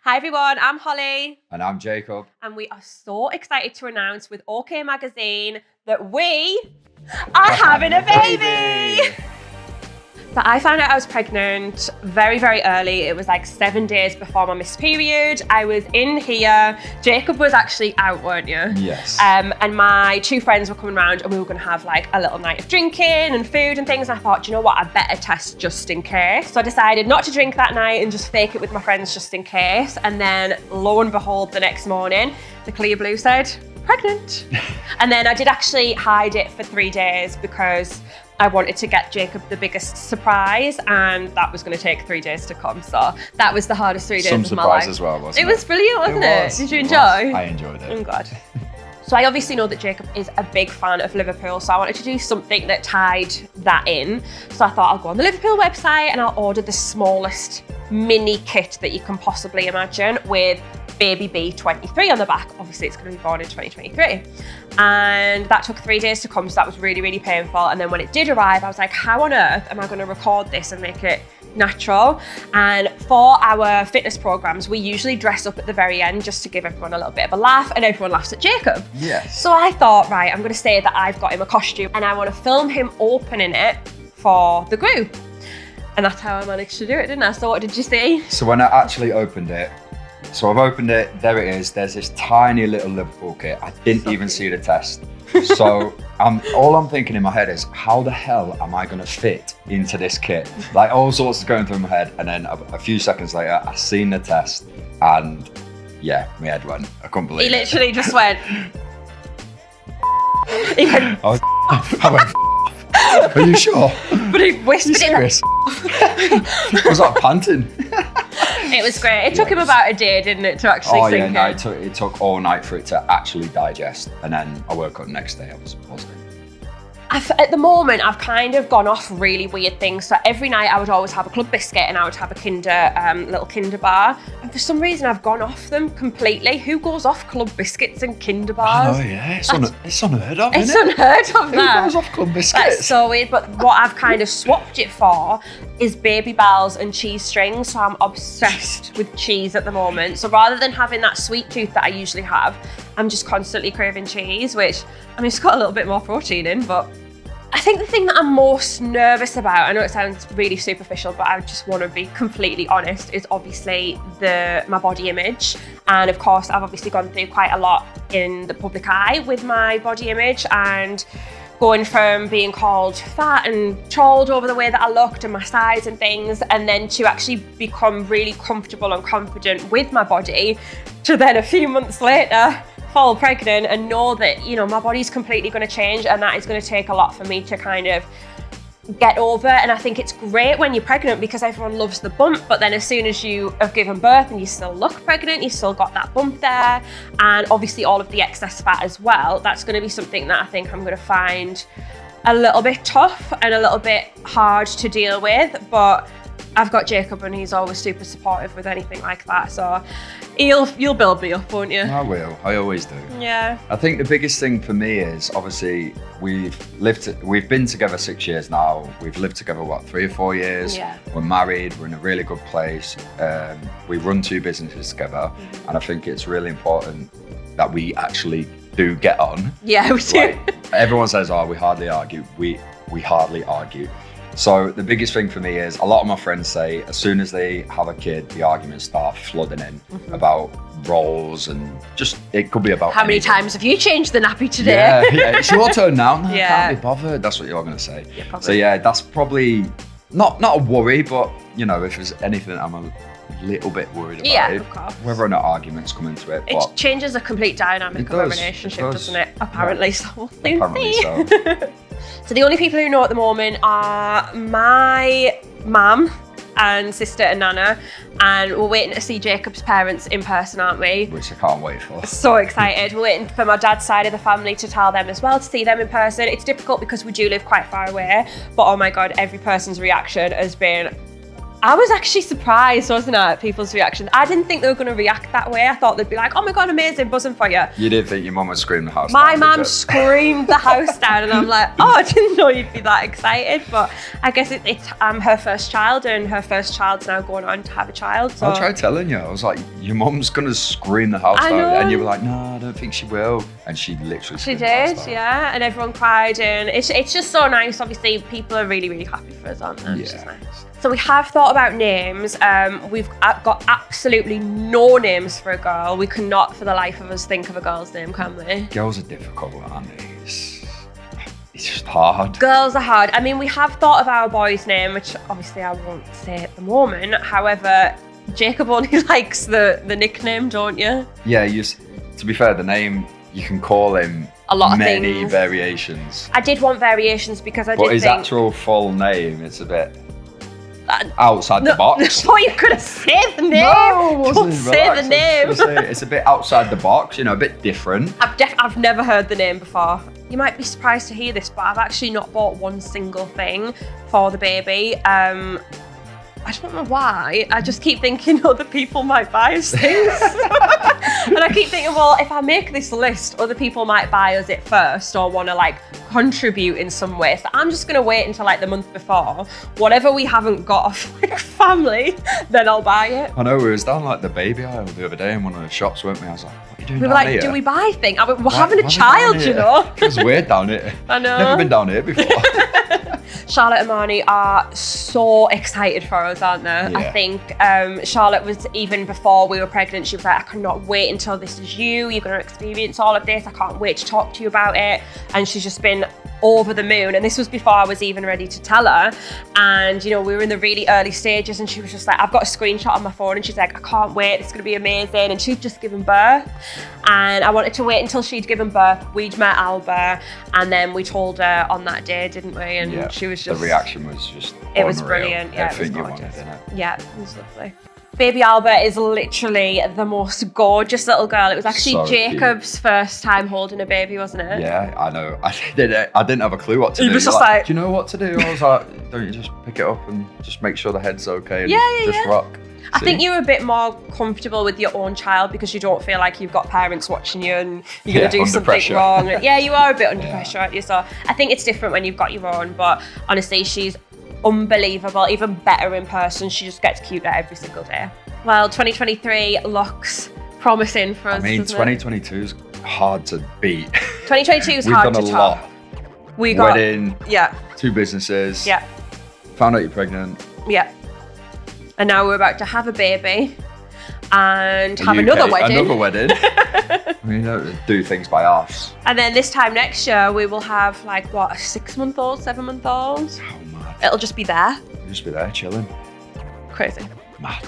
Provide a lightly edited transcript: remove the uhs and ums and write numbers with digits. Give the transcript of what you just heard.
Hi everyone, I'm Holly. And I'm Jacob. And we are so excited to announce with OK Magazine that we are having a baby! So I found out I was pregnant very, very early. It was like 7 days before my missed period. I was in here. Jacob was actually out, weren't you? Yes. And my two friends were coming around and we were going to have like a little night of drinking and food and things. And I thought, do you know what? I better test just in case. So I decided not to drink that night and just fake it with my friends just in case. And then lo and behold, the next morning, the clear blue said, pregnant. And then I did actually hide it for 3 days because I wanted to get Jacob the biggest surprise, and that was going to take 3 days to come. So that was the hardest 3 days of my life. Some surprise as well, wasn't it? It was brilliant, wasn't it? Did you enjoy? I enjoyed it. I'm glad. So I obviously know that Jacob is a big fan of Liverpool, so I wanted to do something that tied that in. So I thought I'll go on the Liverpool website and I'll order the smallest mini kit that you can possibly imagine with baby B23 on the back. Obviously it's going to be born in 2023. And that took 3 days to come, so that was really, really painful. And then when it did arrive, I was like, how on earth am I going to record this and make it natural? And for our fitness programs, we usually dress up at the very end just to give everyone a little bit of a laugh, and everyone laughs at Jacob. Yes. So I thought, right, I'm going to say that I've got him a costume and I want to film him opening it for the group. And that's how I managed to do it, didn't I? So what did you see? So when I actually opened it, so I've opened it, there it is. There's this tiny little Liverpool kit. I didn't even see the test. So all I'm thinking in my head is, how the hell am I going to fit into this kit? Like all sorts is going through my head. And then a few seconds later, I seen the test and yeah, my head went. I couldn't believe it. He literally just went. He went. I went, are you sure? But he whispered it. I was like panting. It was great. It took him about a day, didn't it, to actually sink in? No, it took all night for it to actually digest. And then I woke up the next day, I was positive. At the moment, I've kind of gone off really weird things. So every night I would always have a club biscuit and I would have a little Kinder bar. And for some reason, I've gone off them completely. Who goes off club biscuits and Kinder bars? Oh yeah, it's unheard of, It's isn't it? unheard of, that. Who goes off club biscuits? That's so weird. But what I've kind of swapped it for is baby bells and cheese strings. So I'm obsessed with cheese at the moment. So rather than having that sweet tooth that I usually have, I'm just constantly craving cheese, which, I mean, it's got a little bit more protein in, but I think the thing that I'm most nervous about, I know it sounds really superficial, but I just want to be completely honest, is obviously my body image. And of course, I've obviously gone through quite a lot in the public eye with my body image, and going from being called fat and trolled over the way that I looked and my size and things, and then to actually become really comfortable and confident with my body, to then a few months later fall pregnant and know that, you know, my body's completely going to change, and that is going to take a lot for me to kind of get over. And I think it's great when you're pregnant because everyone loves the bump, but then as soon as you have given birth and you still look pregnant, you still got that bump there, and obviously all of the excess fat as well. That's going to be something that I think I'm going to find a little bit tough and a little bit hard to deal with, but I've got Jacob and he's always super supportive with anything like that, so you'll build me up, won't you? I will. I always do. Yeah. I think the biggest thing for me is, obviously, we've been together 6 years now. We've lived together, 3 or 4 years? Yeah. We're married. We're in a really good place. We run 2 businesses together, and I think it's really important that we actually do get on. Yeah, we do. Like, everyone says, "Oh, we hardly argue." We hardly argue. So the biggest thing for me is, a lot of my friends say as soon as they have a kid, the arguments start flooding in about roles, and just, it could be about how many times have you changed the nappy today? Yeah, it's your turn now. No, Yeah. I can't be bothered. That's what you're going to say. Yeah, probably. So yeah, that's probably not a worry, but you know, if there's anything I'm a little bit worried about, Yeah, of course. whether or not arguments come into it. It But changes the complete dynamic of a relationship, doesn't it? Apparently, so we'll soon apparently see. so. So the only people who know at the moment are my mum and sister and Nana, and we're waiting to see Jacob's parents in person, aren't we? Which I can't wait for. So excited. We're waiting for my dad's side of the family to tell them as well, to see them in person. It's difficult because we do live quite far away, but oh my God, every person's reaction has been I was actually surprised, wasn't I, at people's reactions. I didn't think they were going to react that way. I thought they'd be like, oh my God, amazing, buzzing for you. You did think your mum would scream the house My down? mum screamed the house down, and I'm like, oh, I didn't know you'd be that excited. But I guess it's her first child, and her first child's now going on to have a child. So. I tried telling you, I was like, your mum's going to scream the house down. And you were like, no, I don't think she will. And she literally She screamed the house did, down. yeah. And everyone cried, and it's just so nice. Obviously, people are really, really happy for us, aren't they? Which is nice. So we have thought about names. We've got absolutely no names for a girl. We cannot for the life of us think of a girl's name, can we? Girls are difficult, aren't they? It's just hard. Girls are hard. I mean, we have thought of our boy's name, which obviously I won't say at the moment. However, Jacob only likes the nickname, don't you? Yeah, to be fair, the name, you can call him a lot of many things. Variations. I did want variations because I but did his think... actual full name, it's a bit outside the box. Oh, you could have said the name. No, it wasn't. Don't say the name. It's a bit outside the box, a bit different. I've never heard the name before. You might be surprised to hear this, but I've actually not bought one single thing for the baby. I don't know why. I just keep thinking other people might buy us things. And I keep thinking, well, if I make this list, other people might buy us it first or want to contribute in some way. So I'm just going to wait until the month before. Whatever we haven't got off family, then I'll buy it. I know, we was down the baby aisle the other day in one of the shops, weren't we? I was like, what are you doing We were down like, here? do we buy things? We're having a child, you know. It was weird down here. I know. Never been down here before. Charlotte and Marnie are so excited for us, aren't they? Yeah. I think Charlotte was, even before we were pregnant, she was like, I cannot wait until this is you. You're going to experience all of this. I can't wait to talk to you about it. And she's just been over the moon. And this was before I was even ready to tell her. And, we were in the really early stages, and she was just like, I've got a screenshot on my phone, and she's like, I can't wait. It's going to be amazing. And she'd just given birth. And I wanted to wait until she'd given birth. We'd met Alba, and then we told her on that day, didn't we? And she was just... The reaction was just It was unreal. brilliant. Yeah, Everything it was you gorgeous. wanted, innit? Yeah, it was lovely. Baby Alba is literally the most gorgeous little girl. It was actually So Jacob's first time holding a baby, wasn't it? Yeah, I know. I didn't have a clue what to do. He was just You're like- do you know what to do? I was like, don't you just pick it up and just make sure the head's okay and just rock? I think you're a bit more comfortable with your own child because you don't feel like you've got parents watching you and you're going to do under something pressure. wrong. Yeah, you are a bit under pressure, aren't you? So I think it's different when you've got your own, but honestly, she's unbelievable, even better in person. She just gets cuter every single day. Well, 2023 looks promising for us. I mean, doesn't 2022 is hard to beat. 2022 is We've hard done to a top. lot. We got Wedding, yeah, 2 businesses. yeah, Found out you're pregnant. yeah. And now we're about to have a baby and have UK, another wedding. Another wedding. I mean, don't do things by halves. And then this time next year, we will have a 6-month-old, 7-month-old. How mad. It'll just be there. Just be there chilling. Crazy. Mad.